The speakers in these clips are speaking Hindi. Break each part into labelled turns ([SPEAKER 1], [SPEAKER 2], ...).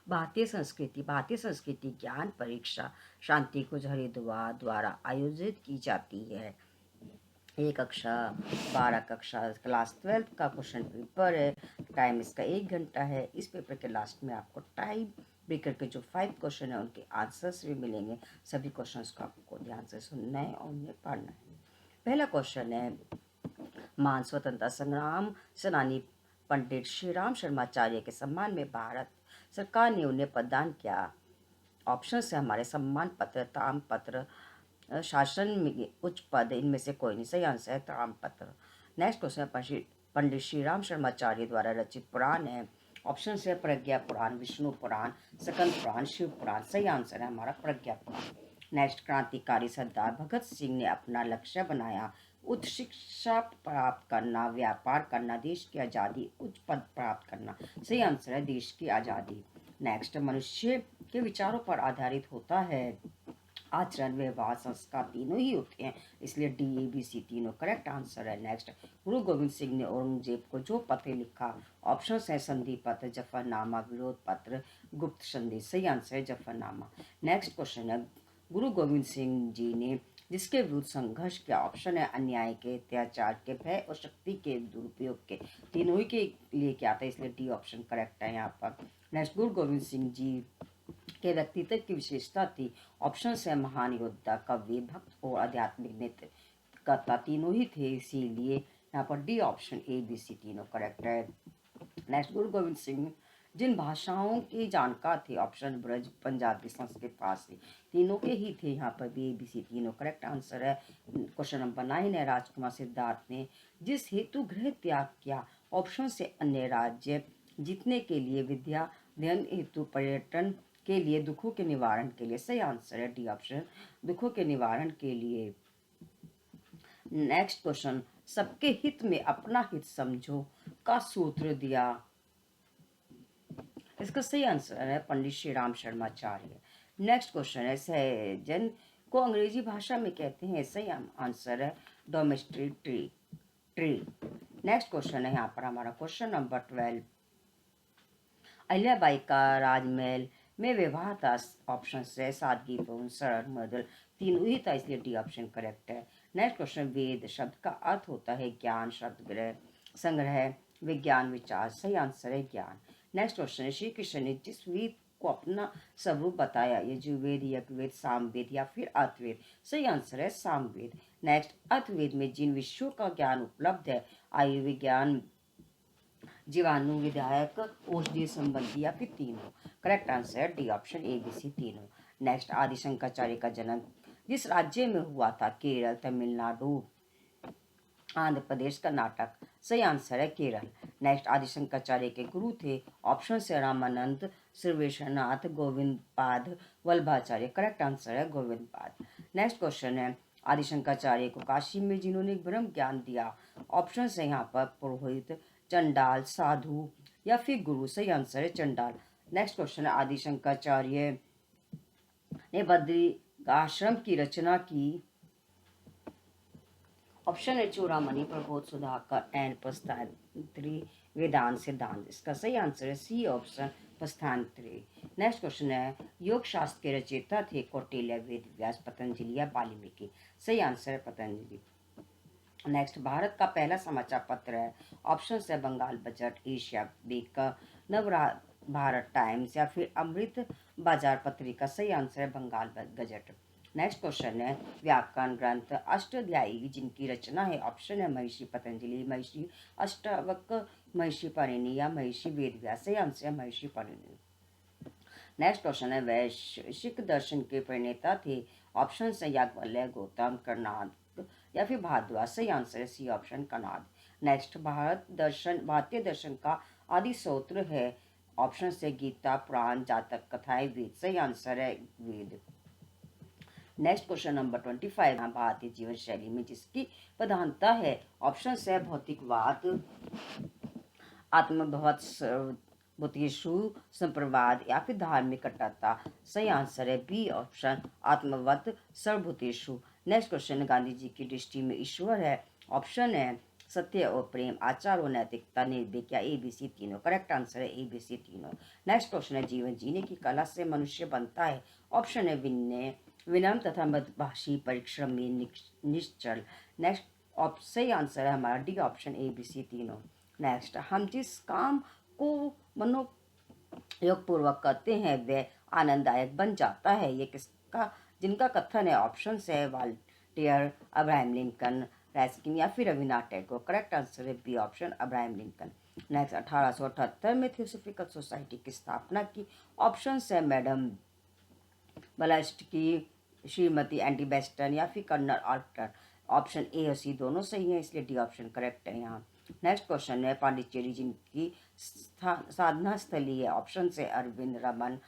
[SPEAKER 1] भारतीय संस्कृति ज्ञान परीक्षा शांति कुंज हरिद्वार द्वारा आयोजित की जाती है। ये कक्षा 12 कक्षा क्लास 12 का क्वेश्चन पेपर है। टाइम इसका 1 घंटा है। इस पेपर के लास्ट में आपको टाइम ब्रेकर के जो 5 क्वेश्चन है उनके आंसर्स भी मिलेंगे। सभी क्वेश्चंस को आपको ध्यान से सुनना है और उन्हें पढ़ना है। पहला क्वेश्चन है, महान स्वतंत्रता संग्राम सेनानी पंडित श्री राम शर्माचार्य के सम्मान में भारत सरकार ने उन्हें प्रदान किया। ऑप्शन है हमारे सम्मान पत्र, ताम्रपत्र, शासन में उच्च पद, इनमें से कोई नहीं। सही आंसर है ताम्रपत्र। नेक्स्ट क्वेश्चन है, पंडित श्री राम शर्माचार्य द्वारा रचित पुराण है। ऑप्शन है प्रज्ञा पुराण, विष्णु पुराण, स्कंद पुराण, शिव पुराण। सही आंसर है हमारा प्रज्ञा पुराण। नेक्स्ट, क्रांतिकारी सरदार भगत सिंह ने अपना लक्ष्य बनाया उच्च शिक्षा प्राप्त करना, व्यापार करना, देश की आज़ादी, उच्च पद प्राप्त करना। सही आंसर है देश की आज़ादी। नेक्स्ट, मनुष्य के विचारों पर आधारित होता है आचरण, व्यवहार, संस्कार, तीनों ही होते हैं, इसलिए DABC तीनों करेक्ट आंसर है। नेक्स्ट, गुरु गोविंद सिंह ने औरंगजेब को जो पत्र लिखा। ऑप्शन है संधि पत्र, जफरनामा, विरोध पत्र, गुप्त संदेश। सही आंसर है जफरनामा। नेक्स्ट क्वेश्चन है, गुरु गोविंद सिंह जी ने जिसके विरुद्ध संघर्ष किया। ऑप्शन है अन्याय के, अत्याचार के, भय और शक्ति के दुरुपयोग के। तीनों ही के लिए क्या था, इसलिए डी ऑप्शन करेक्ट है यहाँ पर। नेक्स्ट, गुरु गोविंद सिंह जी के व्यक्तित्व की विशेषता थी। ऑप्शन है महान योद्धा, कवि, भक्त और आध्यात्मिक नेता। तीनों ही थे, इसीलिए यहाँ पर डी ऑप्शन ABC तीनों करेक्ट है। नेक्स्ट, गुरु गोविंद सिंह जिन भाषाओं के जानकार थे। ऑप्शन ब्रज, पंजाबी, संस्कृत, फारसी। तीनों के ही थे, यहाँ पर भी ABC तीनों करेक्ट आंसर है। क्वेश्चन नंबर 9 है, राजकुमार सिद्धार्थ ने जिस हेतु गृह त्याग किया। ऑप्शन से अन्य राज्य जीतने के लिए, विद्या अध्ययन हेतु, पर्यटन के लिए, दुखों के निवारण के लिए। सही आंसर है डी ऑप्शन, दुखों के निवारण के लिए। नेक्स्ट क्वेश्चन, सबके हित में अपना हित समझो का सूत्र दिया। इसका सही आंसर है पंडित श्री राम शर्माचार्य। नेक्स्ट क्वेश्चन है, सहजन को अंग्रेजी भाषा में कहते हैं। सही आंसर है डोमेस्टिक ट्री। नेक्स्ट क्वेश्चन है यहाँ पर हमारा क्वेश्चन नंबर 12, अहिल्याबाई का राजमहल में व्यवहार था। ऑप्शन है सादगीपूर्ण, सरल, मृदुल। तीनों ही था, इसलिए डी ऑप्शन करेक्ट है। नेक्स्ट क्वेश्चन, वेद शब्द का अर्थ होता है ज्ञान, शब्द ग्रह, संग्रह, विज्ञान, विचार। सही आंसर है ज्ञान। नेक्स्ट क्वेश्चन है, श्री कृष्ण ने जिस वेद को अपना स्वरूप बताया, यजुर्वेद, यज्ञवेद, सामवेद या फिर अर्थवेद। सही आंसर है सामवेद। नेक्स्ट, अर्थवेद में जिन विषयों का ज्ञान उपलब्ध है, आयुर्विज्ञान, जीवाणु विधायक, औषधि संबंधी या फिर तीनों। Correct answer D option ABC तीनों। नेक्स्ट, आदि शंकराचार्य का जन्म जिस राज्य में हुआ था, केरल, तमिलनाडु, आंध्र प्रदेश, कर्नाटक। सही आंसर है केरल। नेक्स्ट, आदि शंकराचार्य के गुरु थे। ऑप्शन से रामानंद, सर्वेश्वरनाथ, गोविंद पाद, वल्लभाचार्य। करेक्ट आंसर है गोविंद पाद। नेक्स्ट क्वेश्चन है, आदि शंकराचार्य को काशी में जिन्होंने ब्रह्म ज्ञान दिया। ऑप्शन है यहाँ पर पुरोहित, चंडाल, साधु या फिर गुरु। सही आंसर है चंडाल। नेक्स्ट क्वेश्चन है, आदि शंकराचार्य ने बद्री आश्रम की रचना की। ऑप्शन है चूड़ामणि, प्रबोध, सुधाकर एंड प्रस्थानत्री, वेदांत, सिद्धांत। इसका सही आंसर है सी ऑप्शन, प्रस्थानत्री। नेक्स्ट क्वेश्चन है, योग शास्त्र के रचयिता थे कौटिल्य, वेद व्यास, पतंजलि या वाल्मीकि। सही आंसर है पतंजलि। नेक्स्ट, भारत का पहला समाचार पत्र है। ऑप्शन है बंगाल बजट, एशिया वीक, नव भारत टाइम्स या फिर अमृत बाजार पत्रिका। सही आंसर है बंगाल गजट। नेक्स्ट क्वेश्चन है, व्याकरण ग्रंथ अष्टाध्यायी जिनकी रचना है। ऑप्शन है महर्षि पतंजलि, महर्षि अष्टावक्र, महर्षि पाणिनि या महर्षि वेदव्यास। सही आंसर है महर्षि पाणिनि। नेक्स्ट क्वेश्चन है, वैशेषिक दर्शन के प्रणेता थे। ऑप्शन है याज्ञवल्क्य, गौतम, कणाद या फिर भारद्वाज। सही आंसर है सी ऑप्शन, कणाद। नेक्स्ट, भारतीय दर्शन का आदि सूत्र है। ऑप्शन से गीता, पुराण, जातक, कथाएं, वेद। सही आंसर है वेद। Next question number 25, Bharatiya Jeevan शैली में जिसकी प्रधानता है। ऑप्शन है भौतिकवाद, आत्मभूतेषु संप्रवाद या फिर धार्मिक कट्टरता। सही आंसर है बी ऑप्शन, आत्मवत सर्वभूतेषु। नेक्स्ट क्वेश्चन, गांधी जी की दृष्टि में ईश्वर है। ऑप्शन है सत्य और प्रेम, आचार और नैतिकता, निर्भीक या ABC तीनों। करेक्ट आंसर है ABC तीनों। नेक्स्ट क्वेश्चन है जीवन जीने की कला से मनुष्य बनता है। ऑप्शन है विनय, विनम्र तथा मृदुभाषी, परिश्रमी, निश्चल। नेक्स्ट सही आंसर है हमारा डी ऑप्शन ABC तीनों। नेक्स्ट, हम जिस काम को मनोयोग पूर्वक करते हैं वह आनंददायक बन जाता है। ये किसका जिनका कथन है? ऑप्शन है वाल्टेयर, अब्राहम लिंकन, रस्किन या फिर रविन्द्रनाथ टैगोर। करेक्ट आंसर है B option Abraham Lincoln. Next, 1878 में थियोसॉफिकल सोसाइटी की स्थापना की। ऑप्शन है madam Blavatsky, Shrimati Annie Besant या फिर कर्नल आल्टर। ऑप्शन ए और सी दोनों सही है, इसलिए डी ऑप्शन करेक्ट है यहाँ। नेक्स्ट क्वेश्चन है पांडिचेरी जिनकी साधना स्थली है। ऑप्शन से अरविंद, रमन,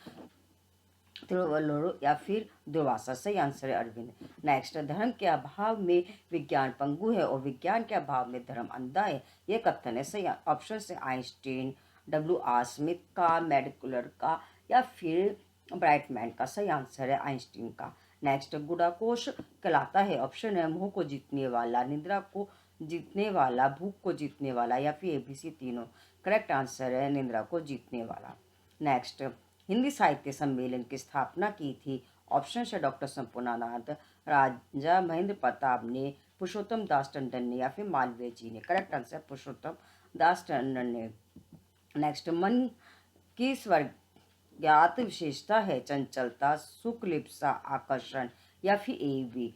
[SPEAKER 1] तिरुवल्लुवर या फिर दुर्वासा। सही आंसर है अरविंद। नेक्स्ट, धर्म के अभाव में विज्ञान पंगु है और विज्ञान के अभाव में धर्म अंधा है। ये कथन है सही। ऑप्शन से आइंस्टीन, WR स्मिथ का, मैडकुलर का या फिर ब्राइटमैन का। सही आंसर है आइंस्टीन का। नेक्स्ट, गुडाकोश कहलाता है। ऑप्शन है मोह को जीतने वाला, निद्रा को जीतने वाला, भूख को जीतने वाला या फिर ABC तीनों। करेक्ट आंसर है निद्रा को जीतने वाला। नेक्स्ट, हिंदी साहित्य सम्मेलन की स्थापना की थी। ऑप्शन है डॉक्टर संपूर्णानंद, राजा महेंद्र प्रताप ने, पुरुषोत्तम दास टंडन ने या फिर मालवीय जी ने। करेक्ट आंसर पुरुषोत्तम दास टंडन ने। नेक्स्ट, मन की ज्ञात विशेषता है चंचलता, सुख, लिप्सा, आकर्षण या फिर AB।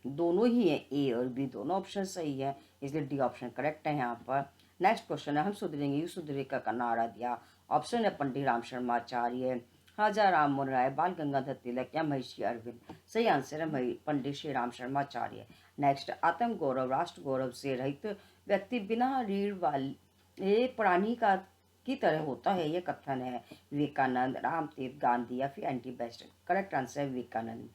[SPEAKER 1] दोनों ही है, ए और बी दोनों ऑप्शन सही है, इसलिए डी ऑप्शन करेक्ट है यहाँ पर। नेक्स्ट क्वेश्चन है हम सुधरेंगे यू सुधरेगा का नारा दिया। ऑप्शन है पंडित राम शर्माचार्य, राजा राम मोहन राय, बाल गंगाधर तिलक या महर्षि अरविंद। सही आंसर है पंडित श्री राम शर्माचार्य। नेक्स्ट, आत्म गौरव राष्ट्र गौरव से रहित व्यक्ति बिना रीढ़ वाले प्राणी की तरह होता है। ये कथन है विवेकानंद, रामतीर्थ, गांधी या फिर एंटी बेस्ट। करेक्ट आंसर है विवेकानंद।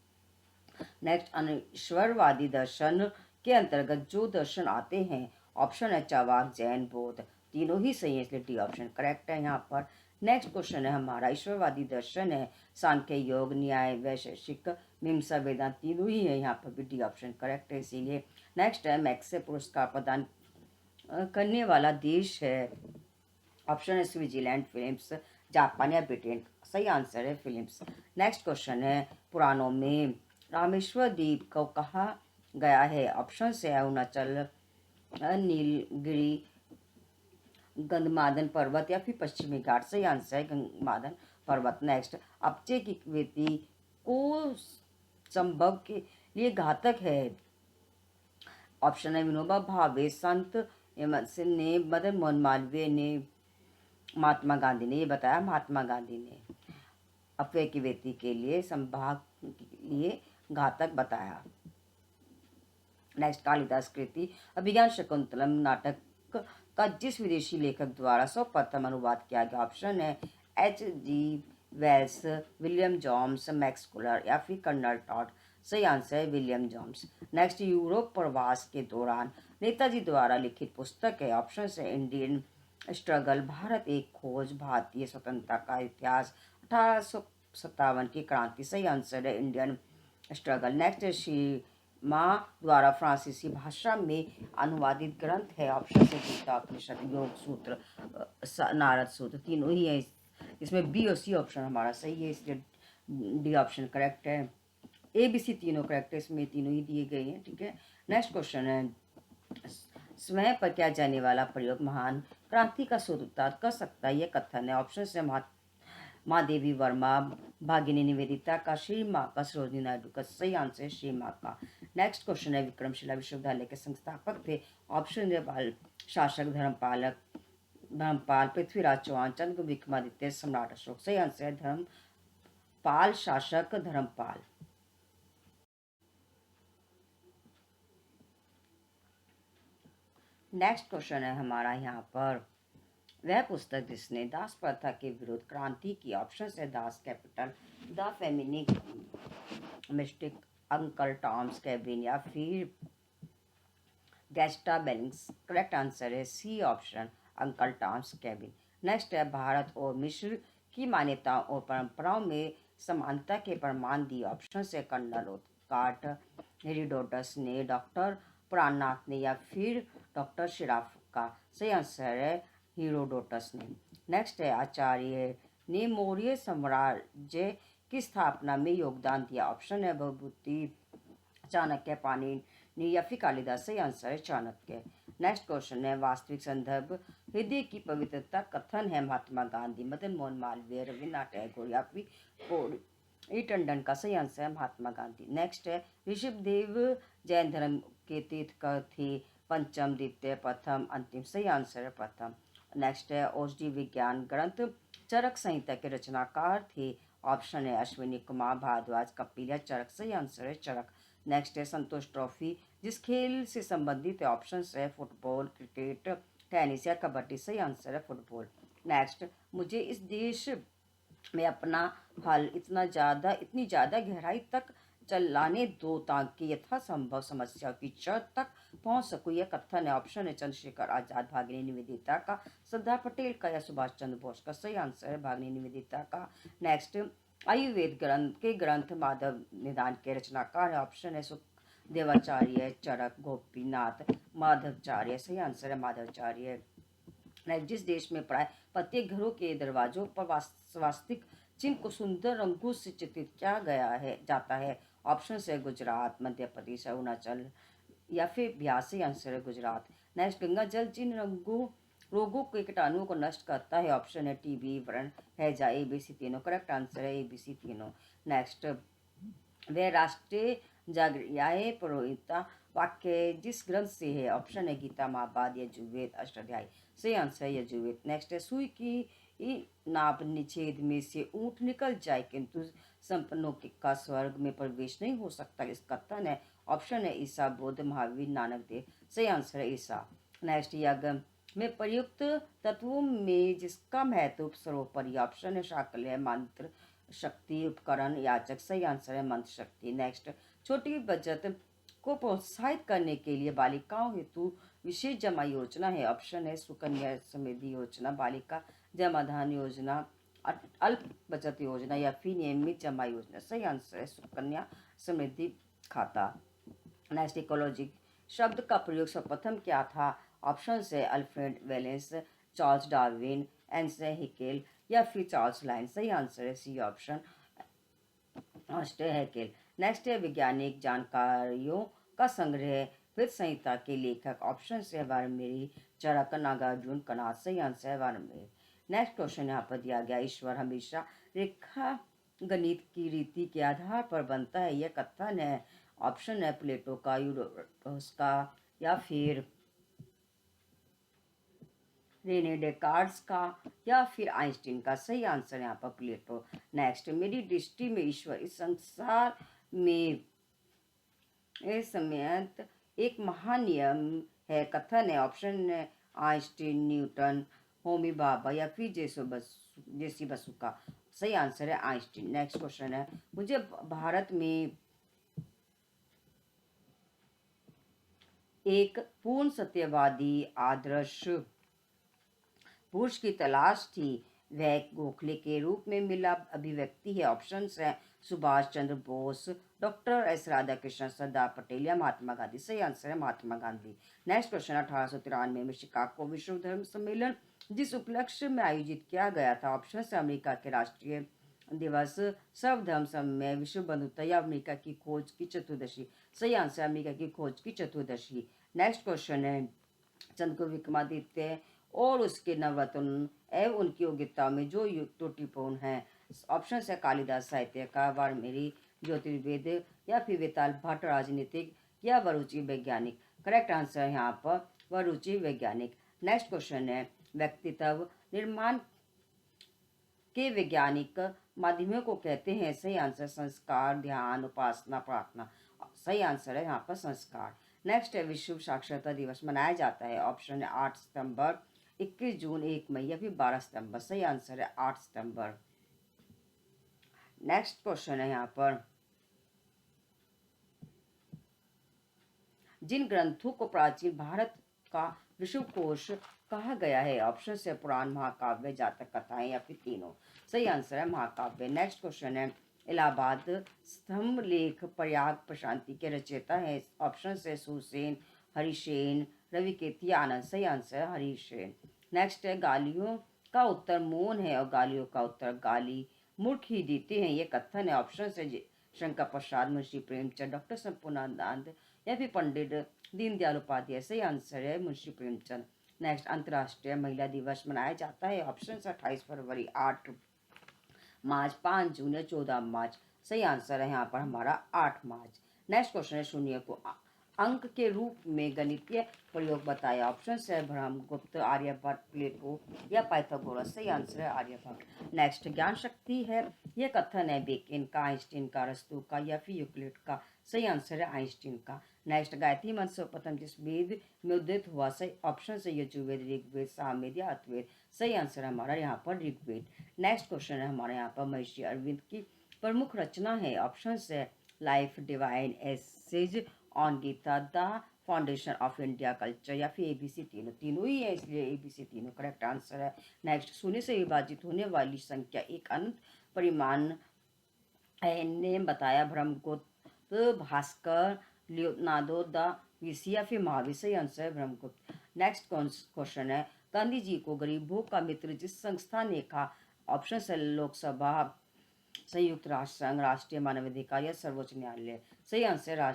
[SPEAKER 1] नेक्स्ट, अनिश्वरवादी दर्शन के अंतर्गत जो दर्शन आते हैं। ऑप्शन है चावाक, जैन, बौद्ध। तीनों ही सही है, इसलिए डी ऑप्शन करेक्ट है यहाँ पर। नेक्स्ट क्वेश्चन है हमारा ईश्वरवादी दर्शन है सांख्य, योग, न्याय, वैशेषिक, मीमांसा, वेदांत। तीनों ही है, यहाँ पर भी डी ऑप्शन करेक्ट है इसीलिए। नेक्स्ट है मैक्से पुरस्कार प्रदान करने वाला देश है। ऑप्शन है स्विट्जरलैंड, फिलिप्स, जापान या ब्रिटेन। सही आंसर है फिलिप्स। नेक्स्ट क्वेश्चन है पुराणों में रामेश्वर द्वीप को कहा गया है। ऑप्शन से अरुणाचल, नीलगिरी, गंधमादन पर्वत या फिर पश्चिमी घाट। सही आंसर है गंधमादन पर्वत। नेक्स्ट, अपचे की व्यक्ति को संभव के लिए घातक है। ऑप्शन है विनोबा भावे, संत ने, मदन मोहन मालवीय ने, महात्मा गांधी ने। ये बताया महात्मा गांधी ने अफवाह की व्यक्ति के लिए संभाग के लिए घातक बताया। नेक्स्ट, कालिदास कृति अभिज्ञान शकुंतलम नाटक का जिस विदेशी लेखक द्वारा सर्वप्रथम अनुवाद किया गया। ऑप्शन है H.G. Wells, William Jones, Max Muller या फिर कर्नल टॉड। सही आंसर है विलियम जॉन्स। नेक्स्ट, यूरोप प्रवास के दौरान नेताजी द्वारा लिखित पुस्तक है। ऑप्शन है इंडियन स्ट्रगल, भारत एक खोज, भारतीय स्वतंत्रता का इतिहास, 1857 की क्रांति। सही आंसर है इंडियन स्ट्रगल। नेक्स्ट, श्री माँ द्वारा फ्रांसीसी भाषा में अनुवादित ग्रंथ है। ऑप्शन से गीता, उपनिषद, योग सूत्र, नारद सूत्र। तीनों ही है, इसमें बी और सी ऑप्शन हमारा सही है, इसलिए डी ऑप्शन करेक्ट है। ABC तीनों करेक्ट है, इसमें तीनों ही दिए गए हैं। ठीक है। नेक्स्ट क्वेश्चन है स्वयं पर किया जाने वाला प्रयोग महान क्रांति का सूत्रपात कर सकता है। ये कथन है। ऑप्शन से महादेवी वर्मा, भागिनी निवेदिता का, श्री माँ का, सरोजिनी नायडू का। सही आंसर है श्री माँ का। नेक्स्ट क्वेश्चन है विक्रमशिला विश्वविद्यालय के संस्थापक थे। ऑप्शन है बाल शासक धर्मपाल, पृथ्वीराज चौहान, चंद्रगुप्त, विक्रमादित्य, सम्राट अशोक। सही आंसर है धर्मपाल, शासक धर्मपाल। नेक्स्ट क्वेश्चन है हमारा यहाँ पर वह पुस्तक जिसने दास प्रथा के विरुद्ध क्रांति की। ऑप्शन है Das Kapital, the feminist mystic, Uncle Tom's Cabin या फिर गैस्टा बेलिंग्स। करेक्ट आंसर है C option Uncle Tom's Cabin. Next है भारत और मिस्र की मान्यताओं और परंपराओं में समानता के प्रमाण दिए। ऑप्शन से कर्नल ओथकाट, हेरोडोटस ने, डॉक्टर पुराणनाथ ने या फिर डॉक्टर शिराफ का। सही आंसर है हीरोडोटस ने। नेक्स्ट है आचार्य ने मौर्य साम्राज्य की स्थापना में योगदान दिया। ऑप्शन है भभूति, चाणक्य, पाणिनि या फिर कालिदास। सही आंसर है चाणक्य। नेक्स्ट क्वेश्चन है वास्तविक संदर्भ हृदय की पवित्रता कथन है महात्मा गांधी, मदन मोहन मालवीय, रविन्द्रनाथ टैगोर या फिर ई टंडन का। सही आंसर है महात्मा गांधी। नेक्स्ट है ऋषभदेव जैन धर्म के तीर्थकर थे, पंचम, द्वितीय, प्रथम, अंतिम। सही आंसर है प्रथम। नेक्स्ट है औषधि विज्ञान ग्रंथ चरक संहिता के रचनाकार थे। ऑप्शन है अश्विनी कुमार, भारद्वाज, कपिल या चरक। सही आंसर है चरक। नेक्स्ट है संतोष ट्रॉफी जिस खेल से संबंधित है। ऑप्शन है फुटबॉल, क्रिकेट, टेनिस या कबड्डी। सही आंसर है फुटबॉल। नेक्स्ट, मुझे इस देश में अपना हल इतनी ज़्यादा गहराई तक चलाने दो ताकि यथासंभव समस्या की जड़ तक पहुंच सकूं। यह कथन है। ऑप्शन है चंद्रशेखर आजाद, भागिनी निवेदिता का, सरदार पटेल का या सुभाष चंद्र बोस का। सही आंसर है भागिनी निवेदिता का। नेक्स्ट, आयुर्वेद ग्रंथ माधव निदान के रचनाकार है। ऑप्शन है देवाचार्य, चरक, गोपीनाथ, माधवाचार्य। सही आंसर है माधवाचार्य। जिस देश में प्राय प्रत्येक घरों के दरवाजों पर स्वास्तिक चिन्ह को सुंदर रंगों से चित्रित किया जाता है। ऑप्शन है गुजरात, मध्य प्रदेश, अरुणाचल या फिर बिहार। से आंसर है गुजरात। नेक्स्ट, गंगा जल जिन रोगों के कीटाणुओं को नष्ट करता है। ऑप्शन है टीबी, व्रण, हैजा, ABC तीनों। करेक्ट आंसर है ABC तीनों। नेक्स्ट, वह राष्ट्रीय जागृयाय पुरोहिता वाक्य जिस ग्रंथ से है। ऑप्शन है गीता, महाभारत, यजुर्वेद, अष्टाध्यायी। सही आंसर है यजुर्वेद। नेक्स्ट है सुई की नाप निषेध में से ऊंट निकल जाए किंतु संपन्नों का स्वर्ग में प्रवेश नहीं हो सकता। इस कथन है। ऑप्शन है ईसा, बुद्ध, महावीर, नानक देव। सही आंसर है ईसा। नेक्स्ट, यज्ञ में प्रयुक्त तत्वों में जिसका महत्व सर्वोपरि। ऑप्शन है शाकल्य, मंत्र शक्ति, उपकरण, याचक। सही आंसर है मंत्र शक्ति। नेक्स्ट, छोटी बचत को प्रोत्साहित करने के लिए बालिकाओं हेतु विशेष जमा योजना है। ऑप्शन है सुकन्या समृद्धि योजना, बालिका जमाधान योजना, अल्प बचत योजना या फिर नियमित जमा योजना। सही आंसर है सुकन्या समृद्धि खाता। नेक्स्ट, इकोलॉजी शब्द का प्रयोग सर्वप्रथम क्या था। ऑप्शन है Alfred Wallace, Charles Darwin, Ernst Haeckel या फिर चार्ल्स लाइन। सही आंसर है सी ऑप्शन हैकेल। नेक्स्ट है वैज्ञानिक जानकारियों का संग्रह वेद संहिता के लेखक। ऑप्शन है वाल्मीकि, चरक, नागार्जुन, कणाद। सही आंसर है वाल्मीकि। नेक्स्ट क्वेश्चन यहाँ पर दिया गया, ईश्वर हमेशा रेखा गणित की रीति के आधार पर बनता है। यह कथन है। ऑप्शन है प्लेटो का, यूडोटस का या फिर रेने डेकार्ड्स का या फिर आइंस्टीन का। सही आंसर यहाँ पर प्लेटो। नेक्स्ट, मेरी दृष्टि में ईश्वर इस संसार में समेत एक महान नियम है। कथन है। ऑप्शन है आइंस्टीन, न्यूटन, होमी भाभा या फिर जेसी बसु का। सही आंसर है आइंस्टीन। नेक्स्ट क्वेश्चन है, मुझे भारत में एक पूर्ण सत्यवादी आदर्श पुरुष की तलाश थी। वह गोखले के रूप में मिला अभिव्यक्ति है। ऑप्शन है सुभाष चंद्र बोस, डॉक्टर एस राधाकृष्णन, सरदार पटेल या महात्मा गांधी। सही आंसर है महात्मा गांधी। नेक्स्ट क्वेश्चन, 1893 में शिकागो विश्व धर्म सम्मेलन जिस उपलक्ष्य में आयोजित किया गया था। ऑप्शन है अमेरिका के राष्ट्रीय दिवस, सर्वधर्म सम्मेलन, विश्व बंधुता या अमेरिका की खोज की चतुर्दशी। सही आंसर है अमेरिका की खोज की चतुर्दशी। नेक्स्ट क्वेश्चन है, चंद्रगुप्त विक्रमादित्य और उसके नवरत्न एवं उनकी योग्यता में जो त्रुटिपूर्ण है। ऑप्शन है कालिदास साहित्यकार, वाल्मीकि ज्योतिर्वेद या फिर वेताल भट्ट राजनीतिक या वरुचि वैज्ञानिक। करेक्ट आंसर है यहाँ पर वरुचि वैज्ञानिक। नेक्स्ट क्वेश्चन है, व्यक्तित्व निर्माण के वैज्ञानिक माध्यमों को कहते हैं। सही आंसर संस्कार, ध्यान, उपासना, प्रार्थना। सही आंसर है यहाँ पर संस्कार। नेक्स्ट है, विश्व साक्षरता दिवस मनाया जाता है। ऑप्शन है 8 सितंबर, 21 जून, 1 मई या फिर 12 सितंबर। सही आंसर है 8 सितंबर। नेक्स्ट क्वेश्चन है यहाँ पर, जिन ग्रंथों को प्राचीन भारत का विश्वकोश कहा गया है। ऑप्शन है पुराण, महाकाव्य, जातक कथाएं या फिर तीनों। सही आंसर है महाकाव्य। नेक्स्ट क्वेश्चन है, इलाहाबाद स्तंभ लेख प्रयाग प्रशांति के रचयिता है। ऑप्शन है सुरसेन, हरिसेन, रवि केती आनंद, सही आंसर है हरीश। नेक्स्ट है गालियों का उत्तर मौन है और गालियों का उत्तर गाली मूर्ख ही देते हैं, ये कथन है। ऑप्शन है शंकर प्रसाद, मुंशी प्रेमचंद, डॉक्टर संपूर्णानंद या फिर पंडित दीनदयाल उपाध्याय, सही आंसर है मुंशी प्रेमचंद। नेक्स्ट अंतर्राष्ट्रीय महिला दिवस मनाया जाता है। ऑप्शन 28 फरवरी, 8 मार्च, 5 जून या 14 मार्च, सही आंसर है यहाँ पर हमारा 8 मार्च। नेक्स्ट क्वेश्चन है शून्य को अंक के रूप में गणितीय प्रयोग बताया। ऑप्शन है ब्रह्मगुप्त, आर्यभट्ट, प्लेटो या पाइथागोरस, सही आंसर है आर्यभट्ट। नेक्स्ट ज्ञान शक्ति है, यह कथन है बेकिन का, आइंस्टीन का, रस्तु का या फिर यूक्लिड का, सही आंसर है आइंस्टीन का। नेक्स्ट गायत्री मंत्र सर्वप्रथम जिस वेद में उदित हुआ, सही ऑप्शन है यजुर्वेद, ऋग्वेद, सामवेद या अथर्ववेद, सही आंसर है हमारा यहाँ पर ऋग्वेद। नेक्स्ट क्वेश्चन है हमारे यहाँ पर महर्षि अरविंद की प्रमुख रचना है। ऑप्शन है life, divine essays on Gita, the foundation of India culture या फिर एबीसी, तीनों ही है, इसलिए एबीसी तीनों करेक्ट आंसर है। नेक्स्ट शून्य से विभाजित होने वाली संख्या एक अनंत परिमाण ने बताया Brahmagupta, Bhaskar, Leonardo da Vinci या फिर महावीर, सही आंसर है ब्रह्मगुप्त। नेक्स्ट क्वेश्चन है गांधी जी को गरीबों का मित्र जिस संस्था ने कहा। ऑप्शन है लोकसभा, संयुक्त राष्ट्र संघ, राष्ट्रीय मानवाधिकार या सर्वोच्च न्यायालय, सही आंसर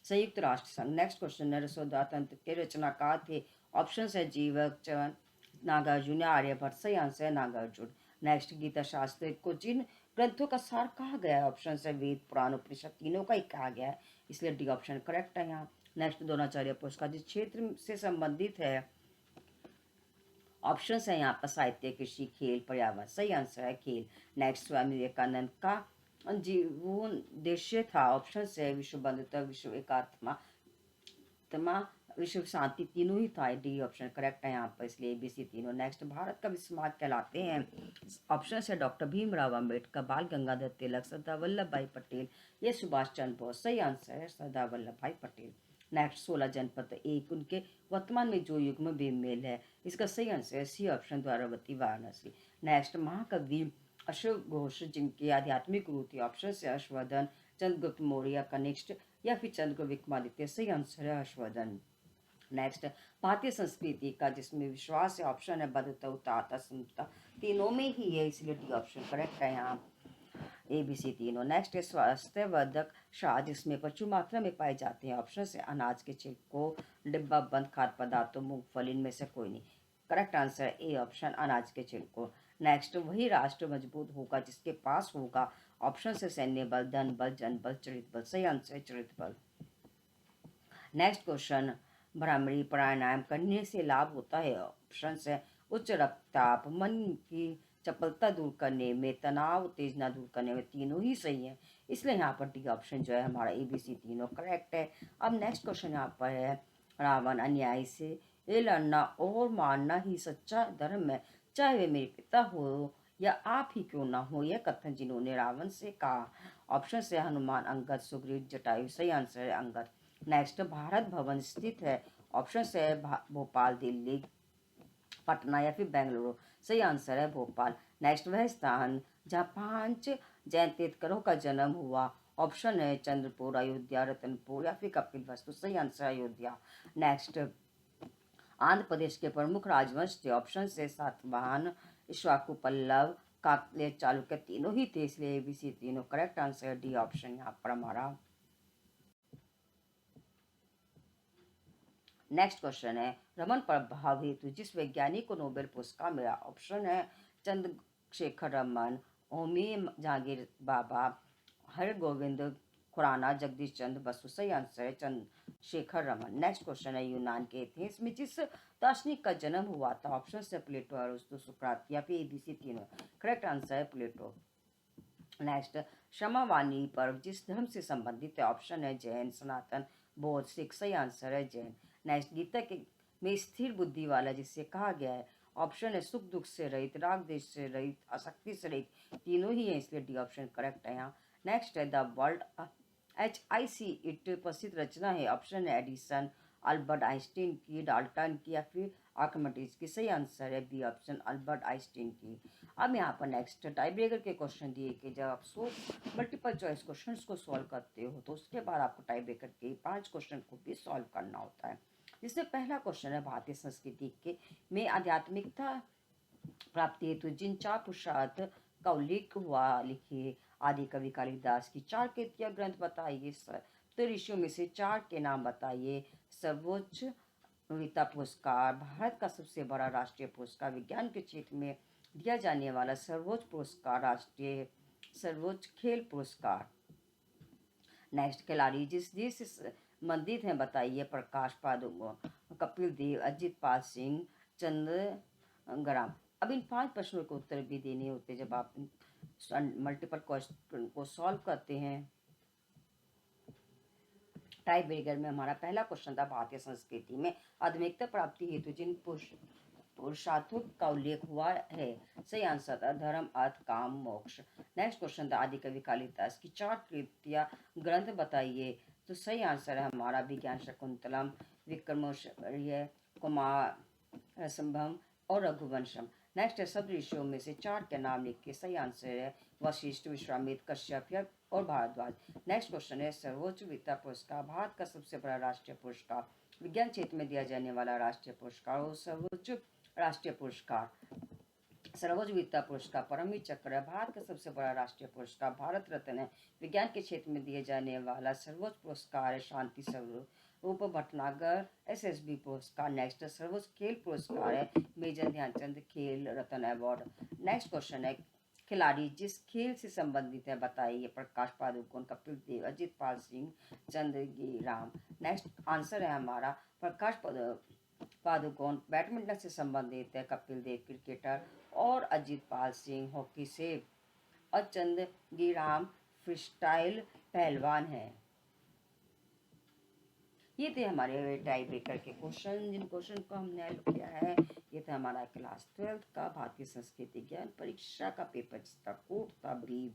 [SPEAKER 1] संयुक्त राष्ट्र संघ। नेक्स्ट क्वेश्चन है रसोदा तंत्र के रचनाकार थे। ऑप्शन है जीवकचंद, नागार्जुन या आर्यभट्ट, सही आंसर है नागार्जुन। नेक्स्ट गीता शास्त्र को जिन ग्रंथों का सार कहा गया है। ऑप्शन है वेद, पुराण, उपनिषद, तीनों का ही कहा गया है, इसलिए डी ऑप्शन करेक्ट है यहाँ। नेक्स्ट द्रोणाचार्य पुरस्कार जिस क्षेत्र से संबंधित है। ऑप्शन है यहाँ पर साहित्य, कृषि, खेल, पर्यावरण, सही आंसर है खेल। नेक्स्ट स्वामी विवेकानंद का जीवन उद्देश्य था। ऑप्शन है विश्व बंधुत्व, विश्व एकात्मा, विश्व शांति, तीनों ही था, डी ऑप्शन करेक्ट है यहाँ पर, इसलिए एबीसी तीनों। नेक्स्ट भारत का विस्मार कहलाते हैं। ऑप्शन है डॉक्टर भीमराव अम्बेडकर, बाल गंगाधर तिलक, सरदार वल्लभ भाई पटेल, ये सुभाष चंद्र बोस, सही आंसर है सरदार वल्लभ भाई पटेल। नेक्स्ट 16 जनपद एक उनके वर्तमान में जो युग में बेमेल है, इसका सही आंसर है C option Dwaravati Varanasi. Next महाकवि अशोक घोष जिनके आध्यात्मिक गुरु थे। ऑप्शन से हर्षवर्धन, चंद्रगुप्त मौर्य, कनिष्ठ या फिर चंद्रगुप्त विक्रमादित्य, सही आंसर है हर्षवर्धन। नेक्स्ट भारतीय संस्कृति का जिसमें विश्वास है। ऑप्शन है बद्धता, उदारता, समता, तीनों में ही है, इसलिए डी ऑप्शन करेक्ट है यहाँ एबीसी तीनों। नेक्स्ट है स्वास्थ्यवर्धक शाद जिसमें प्रचुर मात्रा में पाए जाते हैं। ऑप्शन है अनाज के छिलकों, डिब्बा बंद खाद्य पदार्थों, मूंगफली, इनमें से कोई नहीं, करेक्ट आंसर है ए ऑप्शन अनाज के छिलकों। नेक्स्ट वही राष्ट्र मजबूत होगा जिसके पास होगा। ऑप्शन है सैन्य बल, धन बल, जन बल, चरित बल, सही आंसर है चरित बल। नेक्स्ट क्वेश्चन भ्रामरी प्राणायाम करने से लाभ होता है। ऑप्शन है उच्च रक्तचाप, मन की चपलता दूर करने में, तनाव उत्तेजना दूर करने में, तीनों ही सही है, इसलिए यहाँ पर डी ऑप्शन जो है हमारा एबीसी तीनों करेक्ट है। अब नेक्स्ट क्वेश्चन यहाँ पर है रावण अन्याय से ये लड़ना और मारना ही सच्चा धर्म है, चाहे वे मेरे पिता हो या आप ही क्यों ना हो, यह कथन जिन्होंने रावण से कहा। ऑप्शन है हनुमान, अंगद, सुग्रीव, जटायु, सही आंसर है अंगद। नेक्स्ट भारत भवन स्थित है। ऑप्शन है भोपाल, दिल्ली, पटना या फिर बेंगलुरु, सही आंसर है भोपाल। नेक्स्ट वह स्थान जहाँ 5 जैन तीर्थंकरों का जन्म हुआ। ऑप्शन है चंद्रपुर, अयोध्या, रतनपुर या फिर कपिलवस्तु, सही आंसर है अयोध्या। नेक्स्ट आंध्र प्रदेश के प्रमुख राजवंश थे। ऑप्शन से सातवाहन, इक्ष्वाकु, पल्लव, काकतीय, चालुक्य, तीनों ही थे, इसलिए एबीसी तीनों करेक्ट आंसर है डी ऑप्शन यहाँ पर हमारा। नेक्स्ट क्वेश्चन है रमन प्रभाव हेतु जिस वैज्ञानिक को नोबेल पुरस्कार मिला। ऑप्शन है चंद्रशेखर रमन, होमी जहांगीर बाबा, हरगोविंद खुराना, जगदीश चंद्र बसु, सही आंसर है चंद्रशेखर रमन। नेक्स्ट क्वेश्चन है यूनान के एथेंस में जिस दार्शनिक का जन्म हुआ था। ऑप्शन है प्लेटो, अरिस्टो, सुकरात या फिर एबीसी तीनों, करेक्ट आंसर है प्लेटो। नेक्स्ट क्षमावाणी पर्व जिस धर्म से संबंधित है। ऑप्शन है जैन, सनातन, बौद्ध, सिख, सही आंसर है जैन। नेक्स्ट गीता के में स्थिर बुद्धि वाला जिससे कहा गया है। ऑप्शन है सुख दुख से रहित, राग देश से रहित, आसक्ति से रहित, तीनों ही है, इसलिए डी ऑप्शन करेक्ट है यहाँ। नेक्स्ट है द वर्ल्ड HIC प्रसिद्ध रचना है। ऑप्शन है एडिसन, अल्बर्ट आइंस्टीन की, डाल्टन की या फिर आर्किमिडीज की, सही आंसर है बी ऑप्शन अल्बर्ट आइंस्टीन की। अब यहाँ पर नेक्स्ट टाई ब्रेकर के क्वेश्चन दिए कि जब आप 100 मल्टीपल चॉइस क्वेश्चंस को सॉल्व करते हो तो उसके बाद आपको टाई ब्रेकर के 5 क्वेश्चन को भी सॉल्व करना होता है। जिसमें पहला क्वेश्चन है भारतीय संस्कृति के में आध्यात्मिकता प्राप्ति हेतु जिन 4 पुरुषार्थ का उल्लेख हुआ लिखिए। आदि कवि कालिदास की 4 कृतियां ग्रंथ बताइए। तो ऋषियों में से 4 के नाम बताइए। सर्वोच्च विता पुरस्कार, भारत का सबसे बड़ा राष्ट्रीय पुरस्कार, विज्ञान के क्षेत्र में दिया जाने वाला सर्वोच्च पुरस्कार, राष्ट्रीय सर्वोच्च खेल पुरस्कार। नेक्स्ट, खिलाड़ी जिस देश से संबंधित हैं बताइए। प्रकाश पादुकोण, कपिल देव, अजित पाल सिंह, चंद्रग्राम। अब इन 5 प्रश्नों के उत्तर भी देने होते जब आप मल्टीपल क्वेश्चन को सॉल्व करते हैं। टाइप ब्रेकर में हमारा पहला क्वेश्चन था भारतीय संस्कृति में आध्यात्मिकता प्राप्ति हेतु जिन पुरुषार्थों का उल्लेख हुआ है। सही आंसर था धर्म, अर्थ, काम, मोक्ष। नेक्स्ट क्वेश्चन था आदि कवि कालिदास की 4 कृतियां ग्रंथ बताइए। तो सही आंसर है हमारा विज्ञान शकुंतलम, विक्रमोर्वशीय, कुमार संभव और रघुवंशम। नेक्स्ट है सब ऋषियों में से 4 के नाम लिख के। सही आंसर है वशिष्ठ, विश्वामित्र, कश्यप और भारद्वाज। नेक्स्ट क्वेश्चन है सर्वोच्च विता पुरस्कार, भारत का सबसे बड़ा राष्ट्रीय पुरस्कार, विज्ञान क्षेत्र में दिया जाने वाला राष्ट्रीय पुरस्कार और सर्वोच्च राष्ट्रीय पुरस्कार। सर्वोच्च विता पुरस्कार परमवीर चक्र है, भारत का सबसे बड़ा राष्ट्रीय पुरस्कार, भारत रत्न है, विज्ञान के क्षेत्र में दिए जाने वाला सर्वोच्च पुरस्कार है शांति स्वरूप भटनागर एसएसबी पुरस्कार। नेक्स्ट सर्वोच्च खेल पुरस्कार है मेजर ध्यानचंद खेल रत्न अवार्ड। नेक्स्ट क्वेश्चन है खिलाड़ी जिस खेल से संबंधित है बताइए। प्रकाश पादुकोण, कपिल देव, अजित पाल सिंह, चंद्रग्राम। नेक्स्ट आंसर है हमारा प्रकाश पादुकोण बैडमिंटन से संबंधित है, कपिल देव क्रिकेटर और अजित पाल सिंह हॉकी से, और चंद्रग्राम फ्रीस्टाइल पहलवान है। ये थे हमारे टाई ब्रेकर के क्वेश्चन जिन क्वेश्चन को हमने हल किया है। ये था हमारा क्लास 12 का भारतीय संस्कृति ज्ञान परीक्षा का पेपर जिसका कोड था बी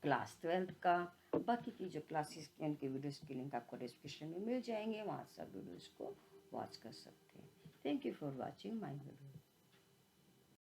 [SPEAKER 1] क्लास 12 का। बाकी की जो क्लासेस के उनके वीडियोस के लिंक आपको डिस्क्रिप्शन में मिल जाएंगे, वहाँ सब वीडियोस को वॉच कर सकते हैं। Thank you for watching my video.